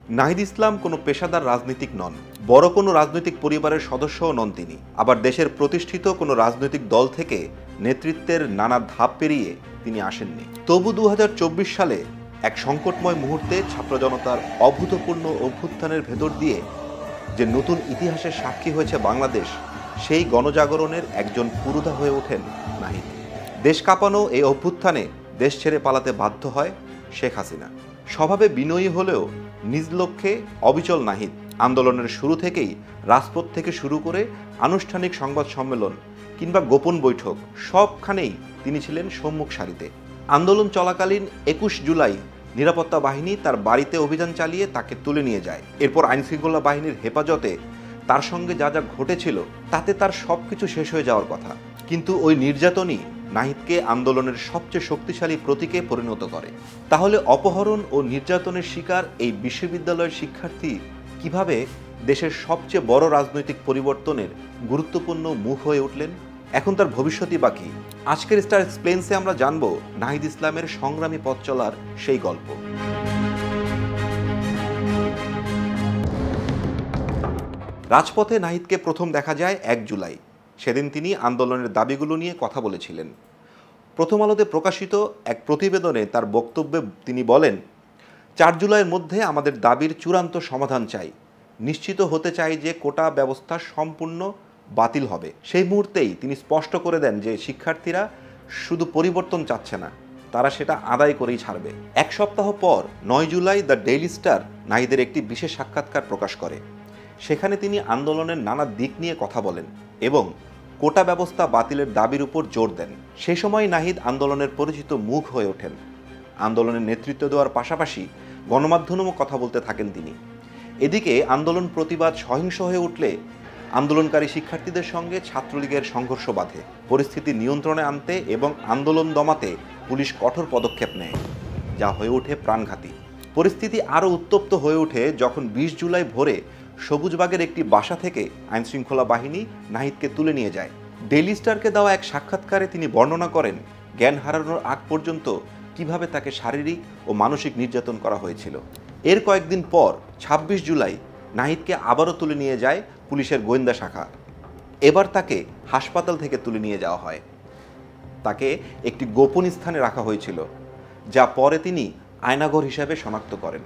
নাহিদ ইসলাম কোনো পেশাদার রাজনীতিক নন, বড় কোনো রাজনৈতিক পরিবারের সদস্যও নন তিনি। আবার দেশের প্রতিষ্ঠিত কোনো রাজনৈতিক দল থেকে নেতৃত্বের নানা ধাপ পেরিয়ে তিনি আসেননি। তবু ২০২৪ সালে এক সংকটময় মুহূর্তে ছাত্র জনতার অভূতপূর্ণ অভ্যুত্থানের ভেতর দিয়ে যে নতুন ইতিহাসের সাক্ষী হয়েছে বাংলাদেশ, সেই গণজাগরণের একজন পুরোধা হয়ে ওঠেন নাহিদ। দেশ কাঁপানো এই অভ্যুত্থানে দেশ ছেড়ে পালাতে বাধ্য হয় শেখ হাসিনা। স্বভাবে বিনয়ী হলেও নিজ লক্ষ্যে অবিচল নাহিদ আন্দোলনের শুরু থেকেই রাজপথ থেকে শুরু করে আনুষ্ঠানিক সংবাদ সম্মেলন কিংবা গোপন বৈঠক সবখানেই তিনি ছিলেন সম্মুখ সারিতে। আন্দোলন চলাকালীন ২১ জুলাই নিরাপত্তা বাহিনী তার বাড়িতে অভিযান চালিয়ে তাকে তুলে নিয়ে যায়। এরপর আইনশৃঙ্খলা বাহিনীর হেফাজতে তার সঙ্গে যা যা ঘটেছিল তাতে তার সবকিছু শেষ হয়ে যাওয়ার কথা। কিন্তু ওই নির্যাতনই নাহিদকে আন্দোলনের সবচেয়ে শক্তিশালী প্রতীকে পরিণত করে। তাহলে অপহরণ ও নির্যাতনের শিকার এই বিশ্ববিদ্যালয়ের শিক্ষার্থী কিভাবে দেশের সবচেয়ে বড় রাজনৈতিক পরিবর্তনের গুরুত্বপূর্ণ মুখ হয়ে উঠলেন? এখন তার ভবিষ্যৎই বাকি। আজকের স্টার এক্সপ্লেইনসে আমরা জানব নাহিদ ইসলামের সংগ্রামী পথ চলার সেই গল্প। রাজপথে নাহিদকে প্রথম দেখা যায় ১ জুলাই। সেদিন তিনি আন্দোলনের দাবিগুলো নিয়ে কথা বলেছিলেন। প্রথম আলোতে প্রকাশিত এক প্রতিবেদনে তার বক্তব্যে তিনি বলেন, ৪ জুলাইয়ের মধ্যে আমাদের দাবির চূড়ান্ত সমাধান চাই। নিশ্চিত হতে চাই যে কোটা ব্যবস্থা সম্পূর্ণ বাতিল হবে। সেই মুহূর্তেই তিনি স্পষ্ট করে দেন যে শিক্ষার্থীরা শুধু পরিবর্তন চাচ্ছে না, তারা সেটা আদায় করেই ছাড়বে। এক সপ্তাহ পর ৯ জুলাই দ্য ডেইলি স্টার নাহিদের একটি বিশেষ সাক্ষাৎকার প্রকাশ করে। সেখানে তিনি আন্দোলনের নানা দিক নিয়ে কথা বলেন এবং কোটা ব্যবস্থা বাতিলের দাবির উপর জোর দেন। সেই সময় নাহিদ আন্দোলনের পরিচিত মুখ হয়ে ওঠেন। আন্দোলনের নেতৃত্ব দেওয়ার পাশাপাশি গণমাধ্যমেও কথা বলতে থাকেন তিনি। এদিকে আন্দোলন প্রতিবাদ সহিংস হয়ে উঠলে আন্দোলনকারী শিক্ষার্থীদের সঙ্গে ছাত্রলীগের সংঘর্ষ বাধে। পরিস্থিতি নিয়ন্ত্রণে আনতে এবং আন্দোলন দমাতে পুলিশ কঠোর পদক্ষেপ নেয়, যা হয়ে ওঠে প্রাণঘাতী। পরিস্থিতি আরও উত্তপ্ত হয়ে ওঠে যখন ২০ জুলাই ভোরে সবুজবাগের একটি বাসা থেকে আইনশৃঙ্খলা বাহিনী নাহিদকে তুলে নিয়ে যায়। ডেইলি স্টারকে দেওয়া এক সাক্ষাৎকারে তিনি বর্ণনা করেন জ্ঞান হারানোর আগ পর্যন্ত কিভাবে তাকে শারীরিক ও মানসিক নির্যাতন করা হয়েছিল। এর কয়েকদিন পর ২৬ জুলাই নাহিদকে আবারও তুলে নিয়ে যায় পুলিশের গোয়েন্দা শাখা। এবার তাকে হাসপাতাল থেকে তুলে নিয়ে যাওয়া হয়। তাকে একটি গোপন স্থানে রাখা হয়েছিল, যা পরে তিনি আয়নাঘর হিসাবে শনাক্ত করেন।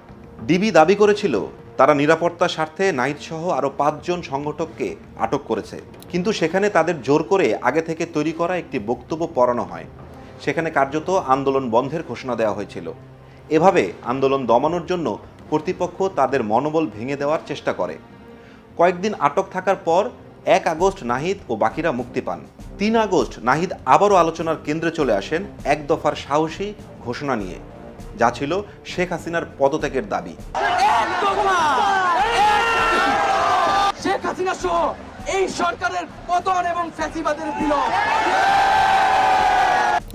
ডিবি দাবি করেছিল তারা নিরাপত্তার স্বার্থে নাহিদ সহ আরও ৫ জন সংগঠককে আটক করেছে, কিন্তু সেখানে তাদের জোর করে আগে থেকে তৈরি করা একটি বক্তব্য পড়ানো হয়। সেখানে কার্যত আন্দোলন বন্ধের ঘোষণা দেওয়া হয়েছিল। এভাবে আন্দোলন দমানোর জন্য কর্তৃপক্ষ তাদের মনোবল ভেঙে দেওয়ার চেষ্টা করে। কয়েকদিন আটক থাকার পর ১ আগস্ট নাহিদ ও বাকিরা মুক্তি পান। ৩ আগস্ট নাহিদ আবারও আলোচনার কেন্দ্রে চলে আসেন এক দফার সাহসী ঘোষণা নিয়ে, যা ছিল শেখ হাসিনার পদত্যাগের দাবি। শেখ হাসিনা সহ এই সরকারের পতন এবং ফ্যাসিবাদের বিলোপ।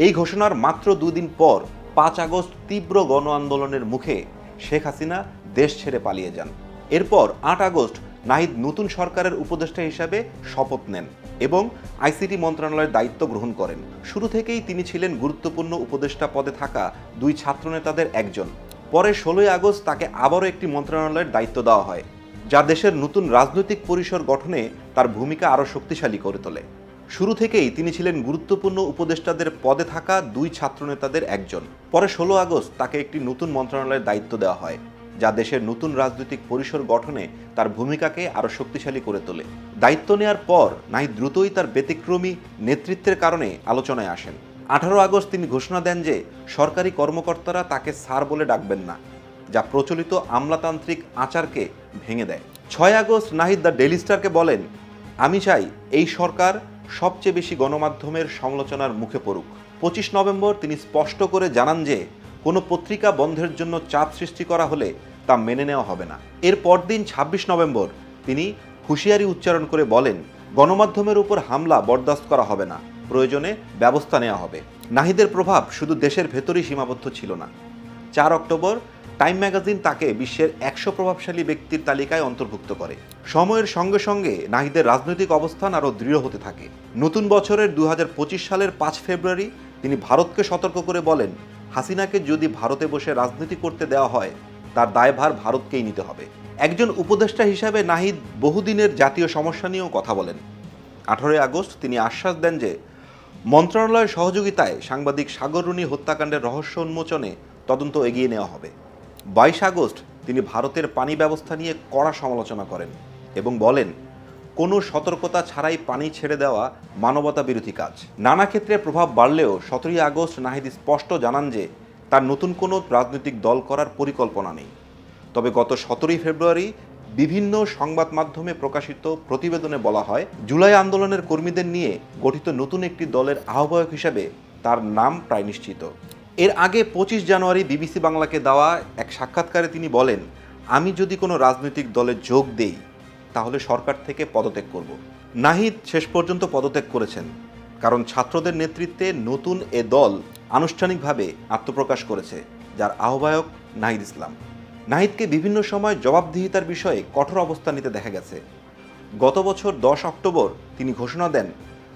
এই ঘোষণার মাত্র ২ দিন পর ৫ আগস্ট তীব্র গণ আন্দোলনের মুখে শেখ হাসিনা দেশ ছেড়ে পালিয়ে যান। এরপর ৮ আগস্ট নাহিদ নতুন সরকারের উপদেষ্টা হিসাবে শপথ নেন এবং আইসিটি মন্ত্রণালয়ের দায়িত্ব গ্রহণ করেন। শুরু থেকেই তিনি ছিলেন গুরুত্বপূর্ণ উপদেষ্টা পদে থাকা ২ ছাত্রনেতাদের একজন। পরে ১৬ই আগস্ট তাকে আবারও একটি মন্ত্রণালয়ের দায়িত্ব দেওয়া হয়, যা দেশের নতুন রাজনৈতিক পরিসর গঠনে তার ভূমিকা আরও শক্তিশালী করে তোলে। শুরু থেকেই তিনি ছিলেন গুরুত্বপূর্ণ উপদেষ্টাদের পদে থাকা ২ ছাত্রনেতাদের একজন। পরে ১৬ আগস্ট তাকে একটি নতুন মন্ত্রণালয়ের দায়িত্ব দেওয়া হয়, যা দেশের নতুন রাজনৈতিক পরিসর গঠনে তার ভূমিকাকে আরও শক্তিশালী করে তোলে। দায়িত্ব নেওয়ার পর নাহিদ দ্রুতই তার ব্যতিক্রমী নেতৃত্বের কারণে আলোচনায় আসেন। ১৮ আগস্ট তিনি ঘোষণা দেন যে সরকারি কর্মকর্তারা তাকে স্যার বলে ডাকবেন না, যা প্রচলিত আমলাতান্ত্রিক আচারকে ভেঙে দেয়। ৬ আগস্ট নাহিদ দ্য ডেইলি স্টারকে বলেন, আমি চাই এই সরকার সবচেয়ে বেশি গণমাধ্যমের সমালোচনার মুখে পড়ুক। ২৫ নভেম্বর তিনি স্পষ্ট করে জানান যে কোনো পত্রিকা বন্ধের জন্য চাপ সৃষ্টি করা হলে তা মেনে নেওয়া হবে না। এর পরদিন ২৬ নভেম্বর তিনি হুঁশিয়ারি উচ্চারণ করে বলেন, গণমাধ্যমের উপর হামলা বরদাস্ত করা হবে না, প্রয়োজনে ব্যবস্থা নেওয়া হবে। নাহিদের প্রভাব শুধু দেশের ভেতরেই সীমাবদ্ধ ছিল না। ৪ অক্টোবর টাইম ম্যাগাজিন তাকে বিশ্বের ১০০ প্রভাবশালী ব্যক্তির তালিকায় অন্তর্ভুক্ত করে। সময়ের সঙ্গে সঙ্গে নাহিদের রাজনৈতিক অবস্থান আরও দৃঢ় হতে থাকে। নতুন বছরের ২০২৫ সালের ৫ ফেব্রুয়ারি তিনি ভারতকে সতর্ক করে বলেন, হাসিনাকে যদি ভারতে বসে রাজনীতি করতে দেওয়া হয় তার দায়ভার ভারতকেই নিতে হবে। একজন উপদেষ্টা হিসাবে নাহিদ বহুদিনের জাতীয় সমস্যা নিয়েও কথা বলেন। 18 আগস্ট তিনি আশ্বাস দেন যে মন্ত্রণালয়ের সহযোগিতায় সাংবাদিক সাগর রুনি হত্যাকাণ্ডের রহস্য উন্মোচনে তদন্ত এগিয়ে নেওয়া হবে। 22 আগস্ট তিনি ভারতের পানি ব্যবস্থা নিয়ে কড়া সমালোচনা করেন এবং বলেন, কোনো সতর্কতা ছাড়াই পানি ছেড়ে দেওয়া মানবতা বিরোধী কাজ। নানা ক্ষেত্রে প্রভাব বাড়লেও 17 আগস্ট নাহিদ স্পষ্ট জানান যে তার নতুন কোনো রাজনৈতিক দল করার পরিকল্পনা নেই। তবে গত 17 ফেব্রুয়ারি বিভিন্ন সংবাদ মাধ্যমে প্রকাশিত প্রতিবেদনে বলা হয়, জুলাই আন্দোলনের কর্মীদের নিয়ে গঠিত নতুন একটি দলের আহ্বায়ক হিসেবে তার নাম প্রায় নিশ্চিত। এর আগে 25 জানুয়ারি বিবিসি বাংলাকে দেওয়া এক সাক্ষাৎকারে তিনি বলেন, আমি যদি কোনো রাজনৈতিক দলে যোগ দেই তাহলে সরকার থেকে পদত্যাগ করব। নাহিদ শেষ পর্যন্ত পদত্যাগ করেছেন, কারণ ছাত্রদের নেতৃত্বে নতুন এ দল আনুষ্ঠানিকভাবে আত্মপ্রকাশ করেছে, যার আহ্বায়ক নাহিদ ইসলাম। নাহিদকে বিভিন্ন সময় জবাবদিহিতার বিষয়ে কঠোর অবস্থান নিতে দেখা গেছে। গত বছর 10 অক্টোবর তিনি ঘোষণা দেন,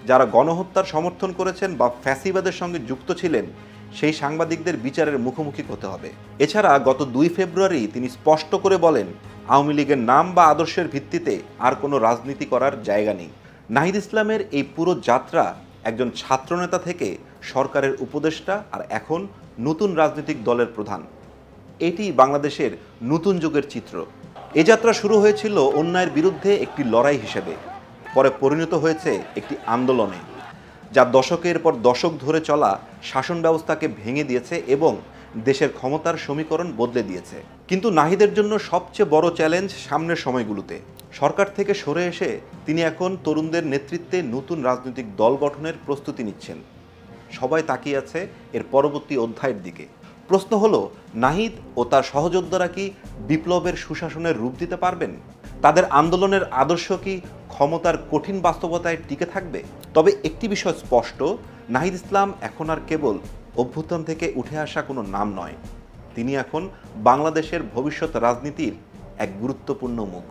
যারা গণহত্যার সমর্থন করেছেন বা ফ্যাসিবাদের সঙ্গে যুক্ত ছিলেন সেই সাংবাদিকদের বিচারের মুখোমুখি হতে হবে। এছাড়া গত 2 ফেব্রুয়ারি তিনি স্পষ্ট করে বলেন, আওয়ামী লীগের নাম বা আদর্শের ভিত্তিতে আর কোনো রাজনীতি করার জায়গা নেই। নাহিদ ইসলামের এই পুরো যাত্রা একজন ছাত্রনেতা থেকে সরকারের উপদেষ্টা আর এখন নতুন রাজনৈতিক দলের প্রধান, এটি বাংলাদেশের নতুন যুগের চিত্র। এ যাত্রা শুরু হয়েছিল অন্যায়ের বিরুদ্ধে একটি লড়াই হিসেবে, পরে পরিণত হয়েছে একটি আন্দোলনে, যা দশকের পর দশক ধরে চলা শাসন ব্যবস্থাকে ভেঙে দিয়েছে এবং দেশের ক্ষমতার সমীকরণ বদলে দিয়েছে। কিন্তু নাহিদের জন্য সবচেয়ে বড় চ্যালেঞ্জ সামনের সময়গুলোতে। সরকার থেকে সরে এসে তিনি এখন তরুণদের নেতৃত্বে নতুন রাজনৈতিক দল গঠনের প্রস্তুতি নিচ্ছেন। সবাই তাকিয়ে আছে এর পরবর্তী অধ্যায়ের দিকে। প্রশ্ন হলো, নাহিদ ও তার সহযোদ্ধারা কি বিপ্লবের সুশাসনের রূপ দিতে পারবেন? তাদের আন্দোলনের আদর্শ কি ক্ষমতার কঠিন বাস্তবতায় টিকে থাকবে? তবে একটি বিষয় স্পষ্ট, নাহিদ ইসলাম এখন আর কেবল অভ্যুত্থান থেকে উঠে আসা কোনো নাম নয়, তিনি এখন বাংলাদেশের ভবিষ্যৎ রাজনীতির এক গুরুত্বপূর্ণ মুখ।